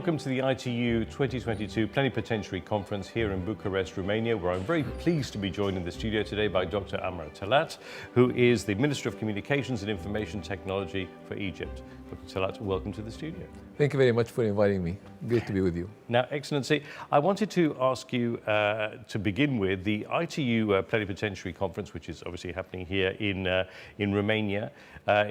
Welcome to the ITU 2022 Plenipotentiary Conference here in Bucharest, Romania, where I'm very pleased to be joined in the studio today by Dr. Amr Talaat, who is the Minister of Communications and Information Technology for Egypt. Dr. Talaat, welcome to the studio. Thank you very much for inviting me. Great to be with you. Now, Excellency, I wanted to ask you to begin with the ITU Plenipotentiary Conference, which is obviously happening here in Romania,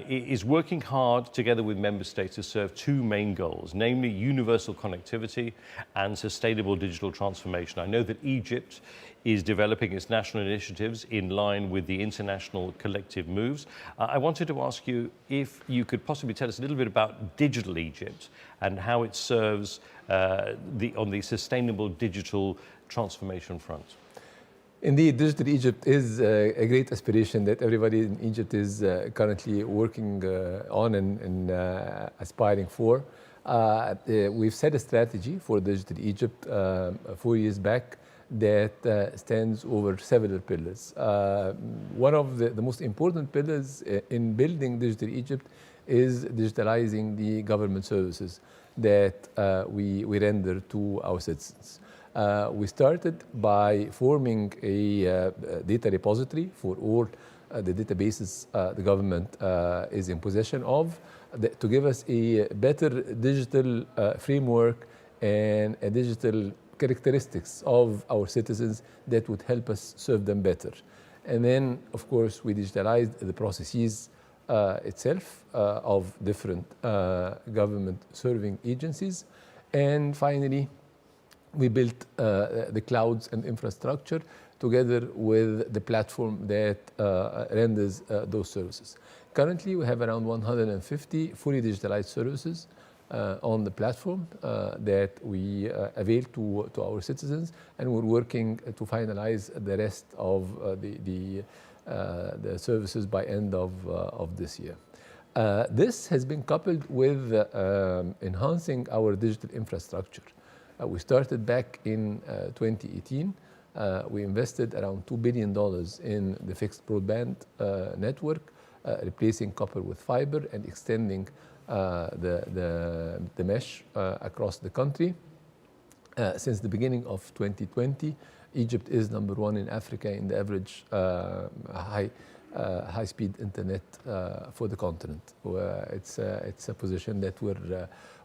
is working hard together with member states to serve two main goals, namely universal connectivity and sustainable digital transformation. I know that Egypt is developing its national initiatives in line with the international collective moves. I wanted to ask you if you could possibly tell us a little bit about Digital Egypt and how it serves on the sustainable digital transformation front. Indeed, Digital Egypt is a great aspiration that everybody in Egypt is currently working on and aspiring for. We've set a strategy for Digital Egypt 4 years back that stands over several pillars. One of the most important pillars in building Digital Egypt is digitalizing the government services that we render to our citizens. We started by forming a data repository for all the databases the government is in possession of to give us a better digital framework and a digital characteristics of our citizens that would help us serve them better. And then, of course, we digitalized the processes itself of different government serving agencies. And finally, we built the clouds and infrastructure together with the platform that renders those services. Currently, we have around 150 fully digitalized services on the platform that we avail to our citizens, and we're working to finalize the rest of the services by end of this year. This has been coupled with enhancing our digital infrastructure. We started back in 2018. We invested around $2 billion in the fixed broadband network, replacing copper with fiber and extending the mesh across the country. Since the beginning of 2020, Egypt is #1 in Africa in the average high-speed internet for the continent. It's a position that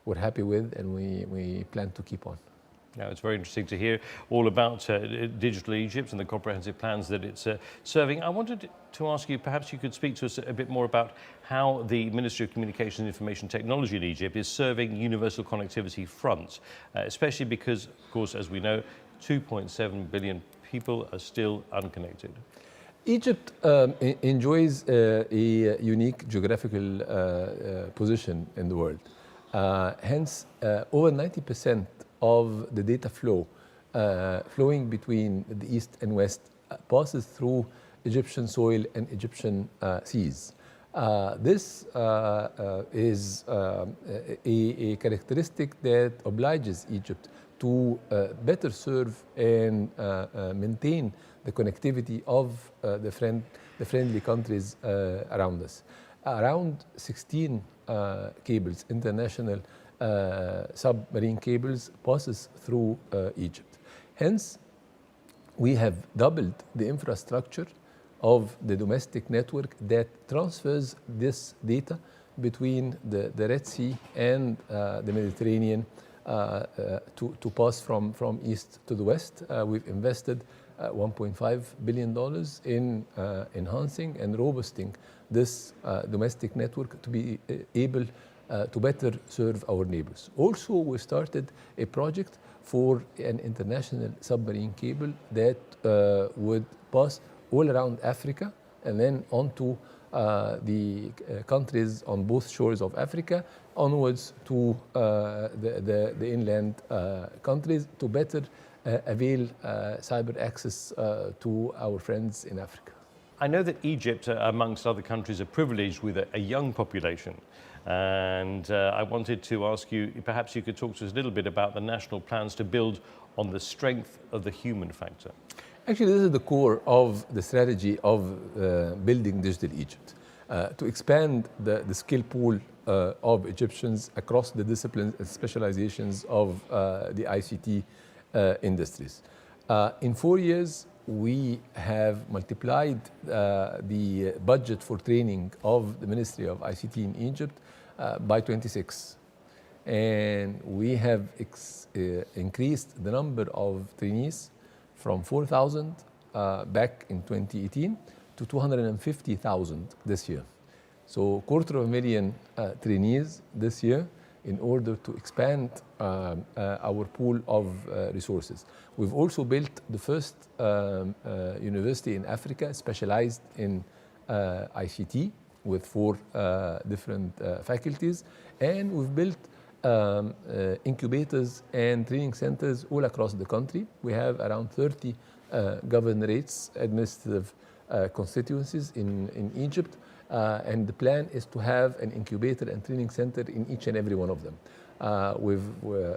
we're happy with, and we plan to keep on. Now, it's very interesting to hear all about Digital Egypt and the comprehensive plans that it's serving. I wanted to ask you, perhaps you could speak to us a bit more about how the Ministry of Communications and Information Technology in Egypt is serving universal connectivity front, especially because, of course, as we know, 2.7 billion people are still unconnected. Egypt enjoys a unique geographical position in the world. Hence, over 90% of the data flow flowing between the east and west passes through Egyptian soil and Egyptian seas. This is a characteristic that obliges Egypt to better serve and maintain the connectivity of the friendly countries around us. Around 16 cables, international submarine cables, passes through Egypt. Hence, we have doubled the infrastructure of the domestic network that transfers this data between the Red Sea and the Mediterranean to pass from east to the west. We've invested $1.5 billion in enhancing and robusting this domestic network to be able to better serve our neighbors. Also, we started a project for an international submarine cable that would pass all around Africa and then onto the countries on both shores of Africa, onwards to the inland countries to better avail cyber access to our friends in Africa. I know that Egypt, amongst other countries, are privileged with a young population. And I wanted to ask you, perhaps you could talk to us a little bit about the national plans to build on the strength of the human factor. Actually, this is the core of the strategy of building Digital Egypt. to expand the skill pool of Egyptians across the disciplines and specializations of the ICT industries. In 4 years, we have multiplied the budget for training of the Ministry of ICT in Egypt by 26. And we have increased the number of trainees from 4,000 back in 2018 to 250,000 this year. So 250,000 trainees this year in order to expand our pool of resources. We've also built the first university in Africa specialized in ICT with 4 different faculties, and we've built incubators and training centers all across the country. We have around 30 governorates, administrative constituencies in Egypt, and the plan is to have an incubator and training center in each and every one of them. We've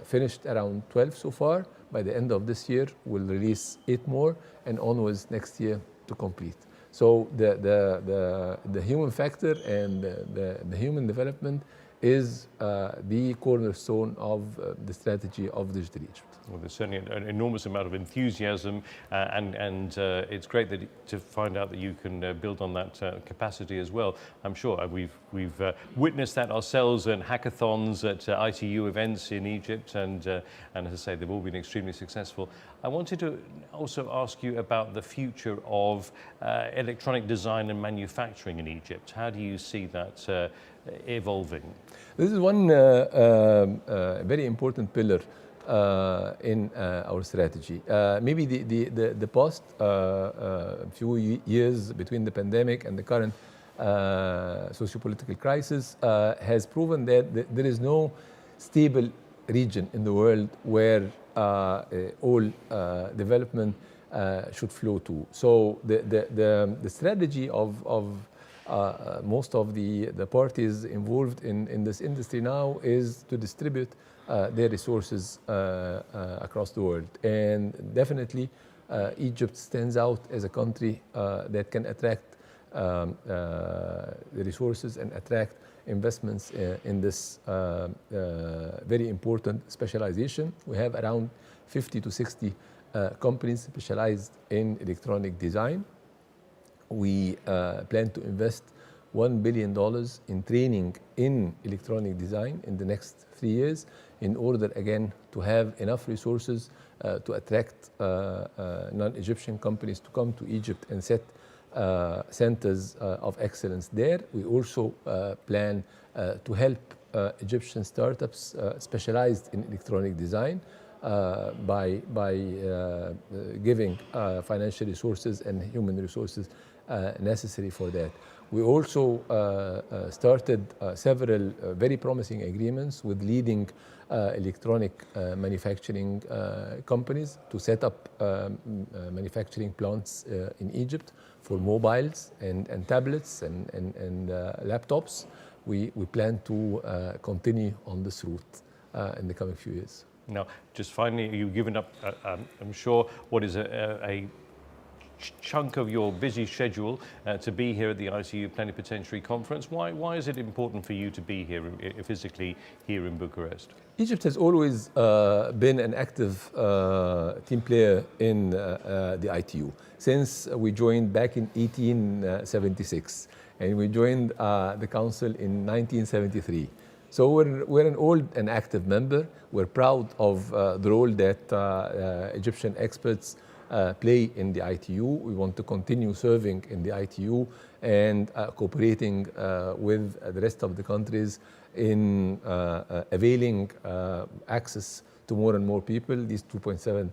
finished around 12 so far. By the end of this year, we'll release 8 more, and onwards next year to complete. So the human factor and the human development is the cornerstone of the strategy of Digital Egypt. Well, there's certainly an enormous amount of enthusiasm, and it's great to find out that you can build on that capacity as well. I'm sure we've witnessed that ourselves at hackathons, at ITU events in Egypt, and as I say, they've all been extremely successful. I wanted to also ask you about the future of electronic design and manufacturing in Egypt. How do you see that evolving? This is one very important pillar in our strategy. Maybe the past few years between the pandemic and the current socio-political crisis has proven that there is no stable region in the world where all development should flow to. So the strategy of most of the parties involved in this industry now is to distribute their resources across the world. And definitely Egypt stands out as a country that can attract the resources and attract investments in this very important specialization. We have around 50 to 60 companies specialized in electronic design. We plan to invest $1 billion in training in electronic design in the next 3 years in order, again, to have enough resources to attract non-Egyptian companies to come to Egypt and set centers of excellence there. We also plan to help Egyptian startups specialized in electronic design by giving financial resources and human resources necessary for that. We also started several very promising agreements with leading electronic manufacturing companies to set up manufacturing plants in Egypt for mobiles and tablets and laptops. We plan to continue on this route in the coming few years. Now, just finally, you've given up, I'm sure, what is a chunk of your busy schedule to be here at the ITU Plenipotentiary Conference. Why is it important for you to be here physically here in Bucharest? Egypt has always been an active team player in the ITU since we joined back in 1876, and we joined the council in 1973. So we're an old and active member. We're proud of the role that Egyptian experts play in the ITU. We want to continue serving in the ITU and cooperating with the rest of the countries in availing access to more and more people, these 2.7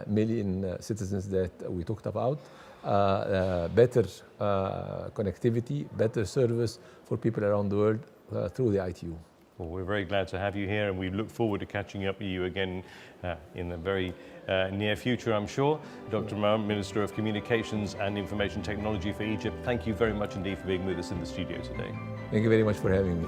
million citizens that we talked about, better connectivity, better service for people around the world through the ITU. Well, we're very glad to have you here, and we look forward to catching up with you again in the very near future, I'm sure. Dr. Amr, Minister of Communications and Information Technology for Egypt, thank you very much indeed for being with us in the studio today. Thank you very much for having me.